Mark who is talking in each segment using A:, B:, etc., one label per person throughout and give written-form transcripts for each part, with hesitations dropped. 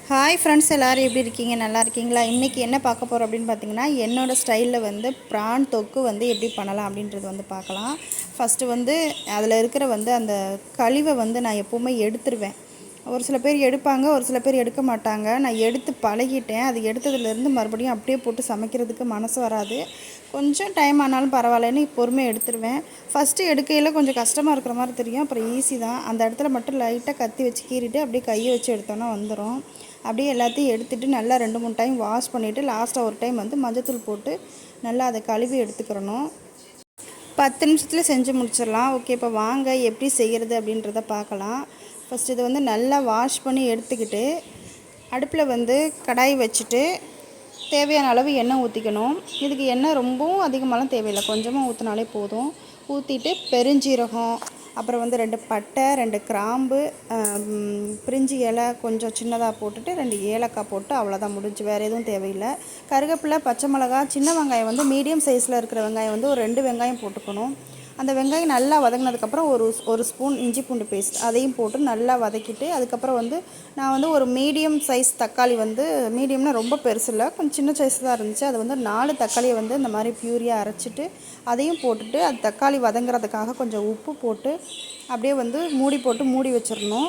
A: Hi friends, எல்லோரும் எப்படி இருக்கீங்க? நல்லா இருக்கீங்களா? இன்றைக்கி என்ன பார்க்க போகிறோம் அப்படின்னு பார்த்தீங்கன்னா, என்னோடய ஸ்டைலில் வந்து ப்ரான் தொக்கு வந்து எப்படி பண்ணலாம் அப்படின்றது வந்து பார்க்கலாம். ஃபஸ்ட்டு வந்து அதில் இருக்கிற வந்து அந்த கழிவை வந்து நான் எப்போவுமே எடுத்துருவேன். ஒரு சில பேர் எடுப்பாங்க, ஒரு சில பேர் எடுக்க மாட்டாங்க. நான் எடுத்து பழகிட்டேன். அது எடுத்ததுலேருந்து மறுபடியும் அப்படியே போட்டு சமைக்கிறதுக்கு மனசு வராது. கொஞ்சம் டைம் ஆனாலும் பரவாயில்லன்னு பொறுமையாக எடுத்துருவேன். ஃபஸ்ட்டு எடுக்கையில் கொஞ்சம் கஷ்டமாக இருக்கிற மாதிரி தெரியும். அப்புறம் ஈஸி தான். அந்த இடத்துல மட்டும் லைட்டாக கத்தி வச்சு கீறிட்டு அப்படியே கையை வச்சு எடுத்தோன்னா வந்துடும். அப்படியே எல்லாத்தையும் எடுத்துகிட்டு நல்லா 2-3 டைம் வாஷ் பண்ணிவிட்டு லாஸ்ட்டாக ஒரு டைம் வந்து மஞ்சத்தூள் போட்டு நல்லா அதை கழுவி எடுத்துக்கிறணும். 10 நிமிஷத்தில் செஞ்சு முடிச்சிடலாம். ஓகே, இப்போ வாங்க எப்படி செய்கிறது அப்படின்றத பார்க்கலாம். ஃபஸ்ட் இதை வந்து நல்லா வாஷ் பண்ணி எடுத்துக்கிட்டு அடுப்பில் வந்து கடாய் வச்சுட்டு தேவையான அளவு எண்ணெய் ஊற்றிக்கணும். இதுக்கு எண்ணெய் ரொம்பவும் அதிகமாகலாம் தேவையில்லை, கொஞ்சமாக ஊற்றினாலே போதும். ஊற்றிட்டு பெருஞ்சீரகம், அப்புறம் வந்து 2 பட்டை, 2 கிராம்பு, பிரிஞ்சி இலை கொஞ்சம் சின்னதாக போட்டுட்டு 2 ஏலக்காய் போட்டு அவ்வளோதான், முடிஞ்சு. வேறு எதுவும் தேவையில்லை. கருவேப்பிலை, பச்சை மிளகா, சின்ன வெங்காயம் வந்து மீடியம் சைஸில் இருக்கிற வெங்காயம் வந்து ஒரு 2 வெங்காயம் போட்டுக்கணும். அந்த வெங்காயம் நல்லா வதங்கினதுக்கப்புறம் ஒரு ஸ்பூன் இஞ்சி பூண்டு பேஸ்ட் அதையும் போட்டு நல்லா வதக்கிட்டு அதுக்கப்புறம் வந்து நான் வந்து ஒரு மீடியம் சைஸ் தக்காளி வந்து, மீடியம்னா ரொம்ப பெருசு இல்லை, கொஞ்சம் சின்ன சைஸ் தான் இருந்துச்சு. அது வந்து 4 தக்காளியை வந்து இந்த மாதிரி பியூரியாக அரைச்சிட்டு அதையும் போட்டுட்டு அது தக்காளி வதங்குறதுக்காக கொஞ்சம் உப்பு போட்டு அப்படியே வந்து மூடி போட்டு மூடி வச்சிடணும்.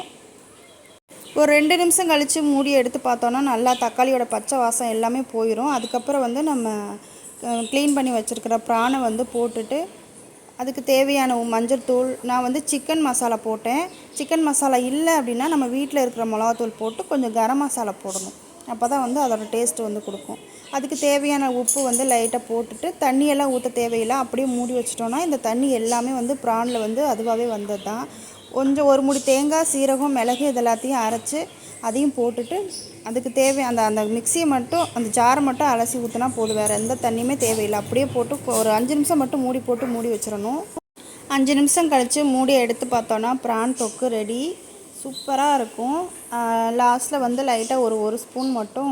A: ஒரு 2 நிமிஷம் கழித்து மூடி எடுத்து பார்த்தோன்னா நல்லா தக்காளியோட பச்சை வாசம் எல்லாமே போயிடும். அதுக்கப்புறம் வந்து நம்ம க்ளீன் பண்ணி வச்சுருக்கிற ப்ரானை வந்து போட்டுட்டு அதுக்கு தேவையான மஞ்சள் தூள், நான் வந்து சிக்கன் மசாலா போட்டேன். சிக்கன் மசாலா இல்லை அப்படின்னா நம்ம வீட்டில் இருக்கிற மிளகாத்தூள் போட்டு கொஞ்சம் கரம் மசாலா போடணும். அப்போ தான் வந்து அதோடய டேஸ்ட்டு வந்து கொடுக்கும். அதுக்கு தேவையான உப்பு வந்து லைட்டாக போட்டுட்டு தண்ணியெல்லாம் ஊற்ற தேவையில்லை, அப்படியே மூடி வச்சிட்டோன்னா இந்த தண்ணி எல்லாமே வந்து ப்ரானில் வந்து அதுவாகவே வந்தது தான். கொஞ்சம் ஒரு முடி தேங்காய், சீரகம், மிளகு இது எல்லாத்தையும் அரைச்சி அதையும் போட்டுட்டு அதுக்கு அந்த அந்த மிக்சியை மட்டும், அந்த ஜாரை மட்டும் அலசி ஊற்றினா போதும், வேறு எந்த தண்ணியுமே தேவையில்லை. அப்படியே போட்டு ஒரு 5 நிமிஷம் மட்டும் மூடி போட்டு மூடி வச்சிடணும். 5 நிமிஷம் கழித்து மூடியை எடுத்து பார்த்தோன்னா ப்ரான் தொக்கு ரெடி. சூப்பராக இருக்கும். லாஸ்ட்டில் வந்து லைட்டாக ஒரு ஸ்பூன் மட்டும்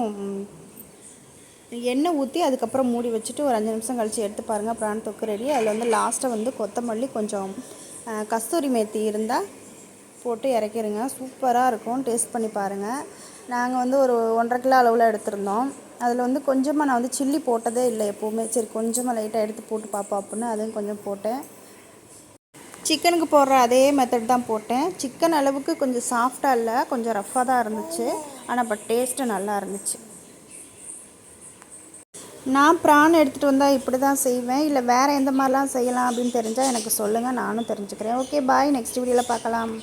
A: எண்ணெய் ஊற்றி அதுக்கப்புறம் மூடி வச்சுட்டு ஒரு 5 நிமிஷம் கழித்து எடுத்து பாருங்கள், ப்ரான் தொக்கு ரெடி. அதில் வந்து லாஸ்ட்டாக வந்து கொத்தமல்லி, கொஞ்சம் கஸ்தூரி மேத்தி இருந்தால் போட்டு இறக்கிடுங்க. சூப்பராக இருக்கும், டேஸ்ட் பண்ணி பாருங்கள். நாங்கள் வந்து ஒரு 1.5 கிலோ அளவில் எடுத்திருந்தோம். அதில் வந்து கொஞ்சமாக நான் வந்து சில்லி போட்டதே இல்லை எப்போவுமே. சரி, கொஞ்சமாக லைட்டாக எடுத்து போட்டு பார்ப்போம் அப்படின்னு அதையும் கொஞ்சம் போட்டேன். சிக்கனுக்கு போடுற அதே மெத்தட் தான் போட்டேன். சிக்கன் அளவுக்கு கொஞ்சம் சாஃப்டாக இல்லை, கொஞ்சம் ரஃப்பாக தான் இருந்துச்சு. ஆனால் பட் டேஸ்ட்டு நல்லா இருந்துச்சு. நான் ப்ரான் எடுத்துகிட்டு வந்தால் இப்படி தான் செய்வேன், இல்லை வேறு எந்த மாதிரிலாம் செய்யலாம் அப்படின்னு தெரிஞ்சால் எனக்கு சொல்லுங்கள், நானும் தெரிஞ்சுக்கிறேன். ஓகே, பாய். நெக்ஸ்ட் வீடியோவில் பார்க்கலாம்.